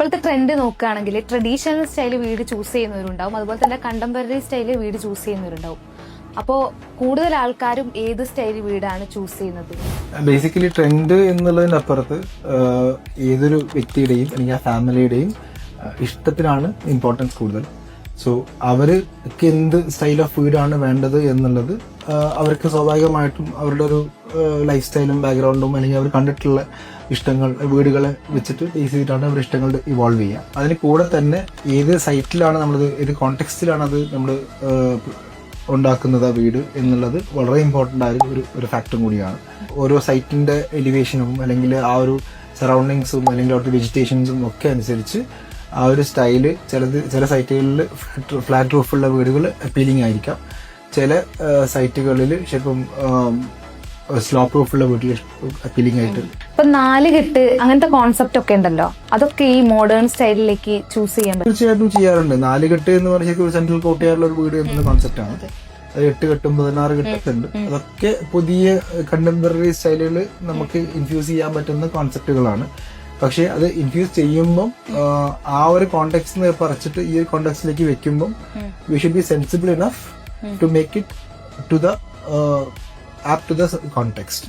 ഇപ്പോഴത്തെ ട്രെൻഡ് നോക്കുകയാണെങ്കിൽ traditional style വീട് ചൂസ് ചെയ്യുന്നവരുണ്ടാവും, അതുപോലെ തന്നെ കണ്ടംപററി സ്റ്റൈല് വീട് ചൂസ് ചെയ്യുന്നവരുണ്ടാവും. അപ്പോ കൂടുതൽ ആൾക്കാരും ഏത് സ്റ്റൈൽ വീടാണ് ചൂസ് ചെയ്യുന്നത്? ബേസിക്കലി ട്രെൻഡ് എന്നുള്ളതിനപ്പുറത്ത് ഏതൊരു വ്യക്തിയുടെയും അല്ലെങ്കിൽ ആ ഫാമിലിയുടെയും ഇഷ്ടത്തിനാണ് ഇമ്പോർട്ടൻസ് കൂടുതൽ. സോ അവർക്ക് എന്ത് സ്റ്റൈൽ ഓഫ് വീടാണ് വേണ്ടത് എന്നുള്ളത് അവർക്ക് സ്വാഭാവികമായിട്ടും അവരുടെ ഒരു ലൈഫ് സ്റ്റൈലും ബാക്ക്ഗ്രൗണ്ടും അല്ലെങ്കിൽ അവർ കണ്ടിട്ടുള്ള ഇഷ്ടങ്ങൾ വീടുകളെ വെച്ചിട്ട് ബേസ് ചെയ്തിട്ടാണ് അവർ ഇഷ്ടങ്ങൾ ഇവോൾവ് ചെയ്യുക. അതിന് കൂടെ തന്നെ ഏത് സൈറ്റിലാണ് നമ്മളത്, ഏത് കോണ്ടെക്സ്റ്റിലാണ് അത് നമ്മൾ ഉണ്ടാക്കുന്നത് ആ വീട് എന്നുള്ളത് വളരെ ഇമ്പോർട്ടൻ്റ് ആയ ഒരു ഫാക്ടറും കൂടിയാണ്. ഓരോ സൈറ്റിന്റെ എലിവേഷനും അല്ലെങ്കിൽ ആ ഒരു സറൗണ്ടിങ്സും അല്ലെങ്കിൽ അവിടുത്തെ വെജിറ്റേഷൻസും ഒക്കെ അനുസരിച്ച് ആ ഒരു സ്റ്റൈല് ചില സൈറ്റുകളിൽ ഫ്ലാറ്റ് റൂഫുള്ള വീടുകൾ അപ്പീലിംഗ് ആയിരിക്കാം, ചില സൈറ്റുകളിൽ ചിലപ്പം സ്ലോപ്പ് റൂഫുള്ള വീട്ടിൽ അപ്പീലിംഗ് ആയിട്ട്. ഇപ്പൊ 4 കെട്ട് അങ്ങനത്തെ കോൺസെപ്റ്റ് ഒക്കെ ഉണ്ടല്ലോ, അതൊക്കെ ഈ മോഡേൺ സ്റ്റൈലിലേക്ക് ചൂസ് ചെയ്യാൻ പറ്റും? തീർച്ചയായിട്ടും ചെയ്യാറുണ്ട്. 4 കെട്ട് എന്ന് പറഞ്ഞാൽ ഒരു സെൻട്രൽ കോട്ടയാറുള്ള ഒരു വീട് എന്നുള്ള കോൺസെപ്റ്റാണ്. അത് 8 കെട്ടും 16 കെട്ടൊക്കെ ഉണ്ട്. അതൊക്കെ പുതിയ കണ്ടംപററി സ്റ്റൈലുകൾ നമുക്ക് ഇൻഫ്യൂസ് ചെയ്യാൻ പറ്റുന്ന കോൺസെപ്റ്റുകളാണ്. പക്ഷെ അത് ഇൻഫ്യൂസ് ചെയ്യുമ്പം ആ ഒരു കോണ്ടെക്സ്റ്റ് പറിച്ചിട്ട് ഈ ഒരു കോണ്ടെക്സ്റ്റിലേക്ക് വെക്കുമ്പം we should be sensible enough to make it to the apt to the context.